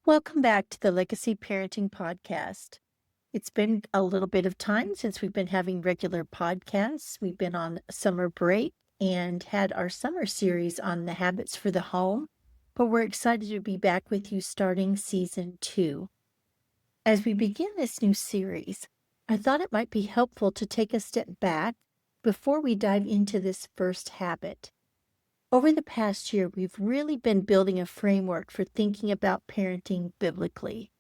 Welcome back to the Legacy Parenting Podcast. It's been a little bit of time since we've been having regular podcasts. We've been on summer break and had our summer series on the habits for the home, but we're excited to be back with you starting season 2. As we begin this new series, I thought it might be helpful to take a step back before we dive into this first habit. Over the past year, we've really been building a framework for thinking about parenting biblically.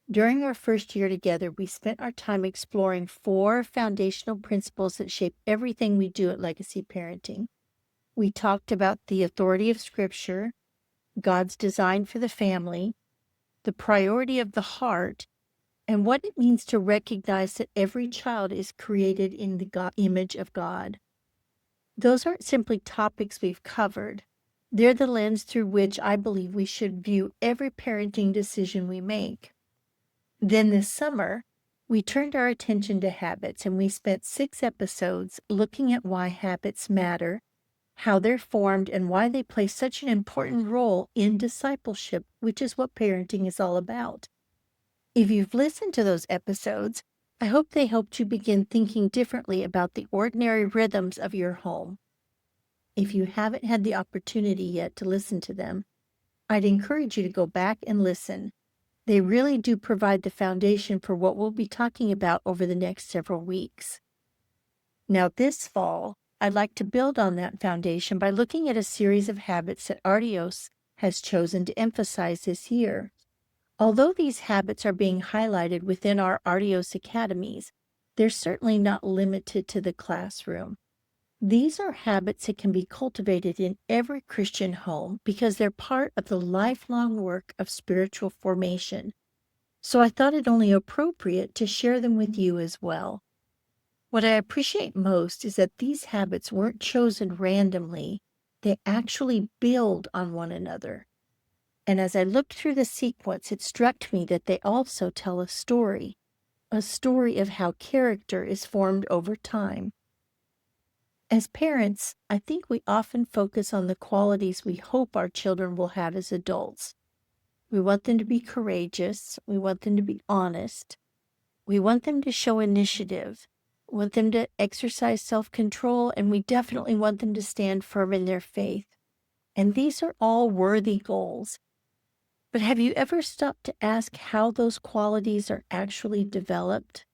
During our first year together, we spent our time exploring 4 foundational principles that shape everything we do at Legacy Parenting. We talked about the authority of Scripture, God's design for the family, the priority of the heart, and what it means to recognize that every child is created in the image of God. Those aren't simply topics we've covered. They're the lens through which I believe we should view every parenting decision we make. Then this summer, we turned our attention to habits, and we spent 6 episodes looking at why habits matter, how they're formed, and why they play such an important role in discipleship, which is what parenting is all about. If you've listened to those episodes, I hope they helped you begin thinking differently about the ordinary rhythms of your home. If you haven't had the opportunity yet to listen to them, I'd encourage you to go back and listen. They really do provide the foundation for what we'll be talking about over the next several weeks. Now, this fall, I'd like to build on that foundation by looking at a series of habits that Artios has chosen to emphasize this year. Although these habits are being highlighted within our Artios academies, they're certainly not limited to the classroom. These are habits that can be cultivated in every Christian home because they're part of the lifelong work of spiritual formation. So I thought it only appropriate to share them with you as well. What I appreciate most is that these habits weren't chosen randomly. They actually build on one another. And as I looked through the sequence, it struck me that they also tell a story of how character is formed over time. As parents, I think we often focus on the qualities we hope our children will have as adults. We want them to be courageous. We want them to be honest. We want them to show initiative. We want them to exercise self-control, and we definitely want them to stand firm in their faith. And these are all worthy goals. But have you ever stopped to ask how those qualities are actually developed?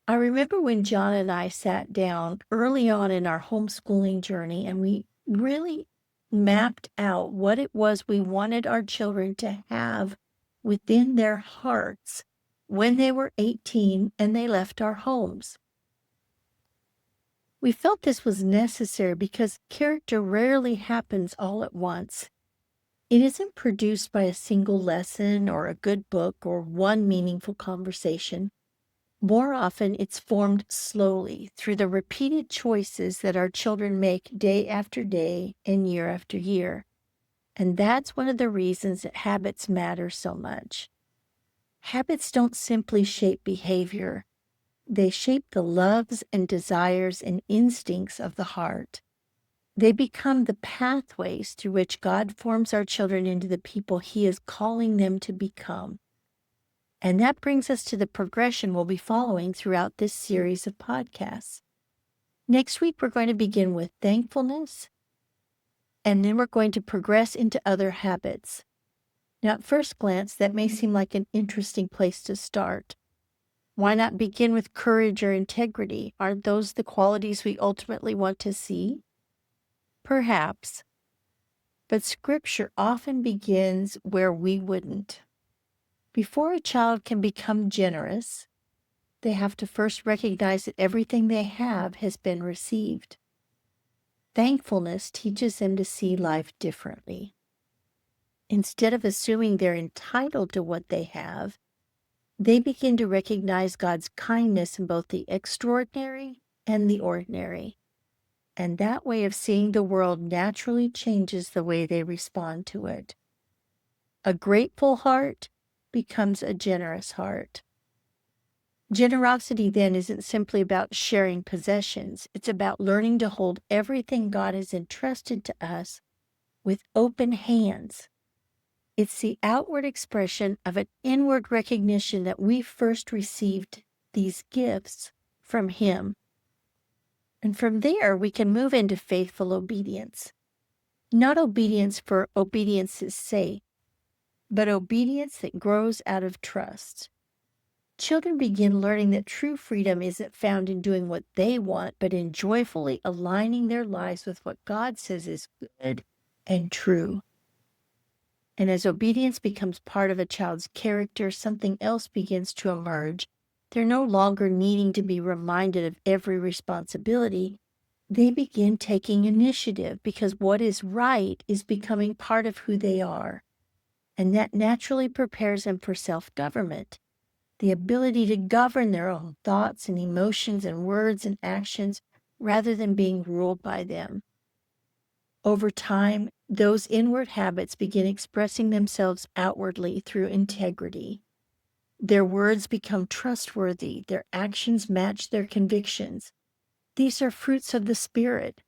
I remember when John and I sat down early on in our homeschooling journey, and we really mapped out what it was we wanted our children to have within their hearts when they were 18 and they left our homes. We felt this was necessary because character rarely happens all at once. It isn't produced by a single lesson or a good book or one meaningful conversation. More often, it's formed slowly through the repeated choices that our children make day after day and year after year. And that's one of the reasons that habits matter so much. Habits don't simply shape behavior. They shape the loves and desires and instincts of the heart. They become the pathways through which God forms our children into the people He is calling them to become. And that brings us to the progression we'll be following throughout this series of podcasts. Next week, we're going to begin with thankfulness, and then we're going to progress into other habits. Now, at first glance, that may seem like an interesting place to start. Why not begin with courage or integrity? Aren't those the qualities we ultimately want to see? Perhaps. But Scripture often begins where we wouldn't. Before a child can become generous, they have to first recognize that everything they have has been received. Thankfulness teaches them to see life differently. Instead of assuming they're entitled to what they have, they begin to recognize God's kindness in both the extraordinary and the ordinary. And that way of seeing the world naturally changes the way they respond to it. A grateful heart becomes a generous heart. Generosity then isn't simply about sharing possessions. It's about learning to hold everything God has entrusted to us with open hands. It's the outward expression of an inward recognition that we first received these gifts from Him. And from there, we can move into faithful obedience. Not obedience for obedience's sake, but obedience that grows out of trust. Children begin learning that true freedom isn't found in doing what they want, but in joyfully aligning their lives with what God says is good and true. And as obedience becomes part of a child's character, something else begins to emerge. They're no longer needing to be reminded of every responsibility. They begin taking initiative because what is right is becoming part of who they are. And that naturally prepares them for self-government, the ability to govern their own thoughts and emotions and words and actions rather than being ruled by them. Over time, those inward habits begin expressing themselves outwardly through integrity. Their words become trustworthy. Their actions match their convictions. These are fruits of the Spirit.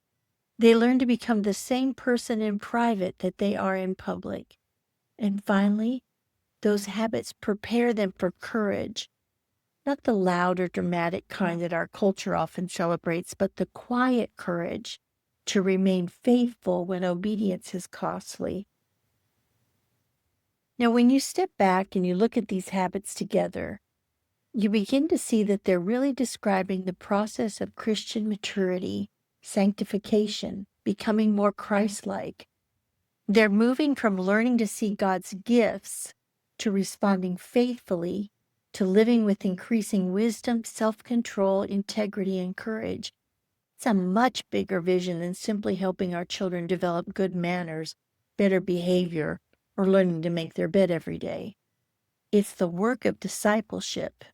They learn to become the same person in private that they are in public. And finally, those habits prepare them for courage, not the loud or dramatic kind that our culture often celebrates, but the quiet courage to remain faithful when obedience is costly. Now, when you step back and you look at these habits together, you begin to see that they're really describing the process of Christian maturity, sanctification, becoming more Christ-like. They're moving from learning to see God's gifts to responding faithfully, to living with increasing wisdom, self-control, integrity, and courage. It's a much bigger vision than simply helping our children develop good manners, better behavior, or learning to make their bed every day. It's the work of discipleship.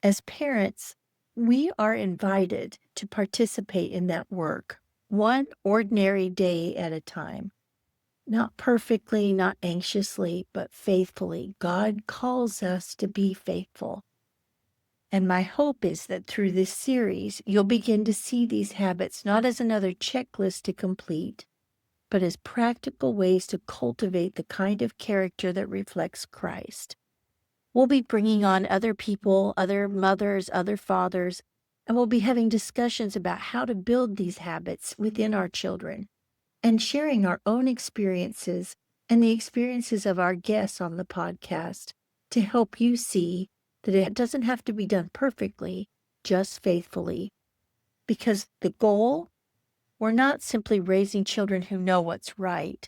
As parents, we are invited to participate in that work, one ordinary day at a time. Not perfectly, not anxiously, but faithfully. God calls us to be faithful. And my hope is that through this series, you'll begin to see these habits not as another checklist to complete, but as practical ways to cultivate the kind of character that reflects Christ. We'll be bringing on other people, other mothers, other fathers, and we'll be having discussions about how to build these habits within our children and sharing our own experiences and the experiences of our guests on the podcast to help you see that it doesn't have to be done perfectly, just faithfully. Because the goal, we're not simply raising children who know what's right.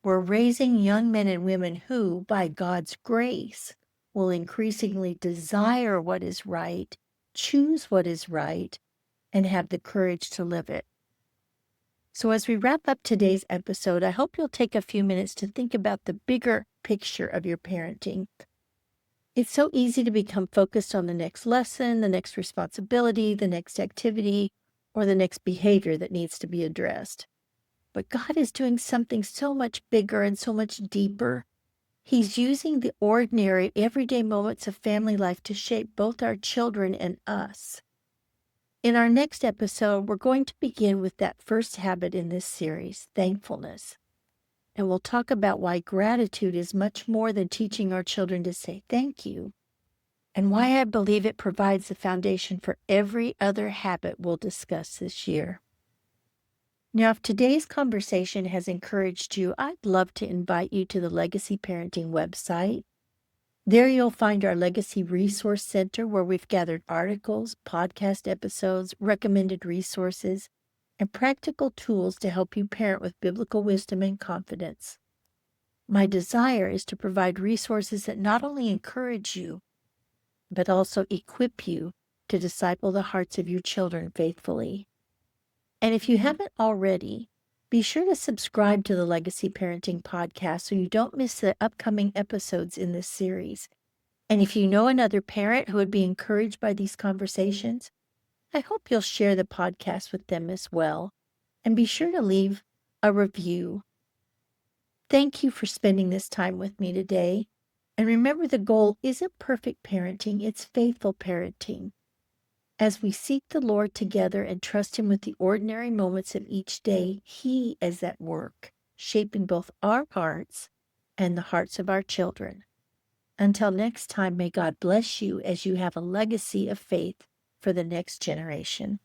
We're raising young men and women who, by God's grace, will increasingly desire what is right, choose what is right, and have the courage to live it. So as we wrap up today's episode, I hope you'll take a few minutes to think about the bigger picture of your parenting. It's so easy to become focused on the next lesson, the next responsibility, the next activity, or the next behavior that needs to be addressed. But God is doing something so much bigger and so much deeper. He's using the ordinary, everyday moments of family life to shape both our children and us. In our next episode, we're going to begin with that first habit in this series, thankfulness. And we'll talk about why gratitude is much more than teaching our children to say thank you, and why I believe it provides the foundation for every other habit we'll discuss this year. Now, if today's conversation has encouraged you, I'd love to invite you to the Legacy Parenting website. There you'll find our Legacy Resource Center, where we've gathered articles, podcast episodes, recommended resources, and practical tools to help you parent with biblical wisdom and confidence. My desire is to provide resources that not only encourage you, but also equip you to disciple the hearts of your children faithfully. And if you haven't already, be sure to subscribe to the Legacy Parenting podcast so you don't miss the upcoming episodes in this series. And if you know another parent who would be encouraged by these conversations, I hope you'll share the podcast with them as well. And be sure to leave a review. Thank you for spending this time with me today. And remember, the goal isn't perfect parenting, it's faithful parenting. As we seek the Lord together and trust Him with the ordinary moments of each day, He is at work, shaping both our hearts and the hearts of our children. Until next time, may God bless you as you have a legacy of faith for the next generation.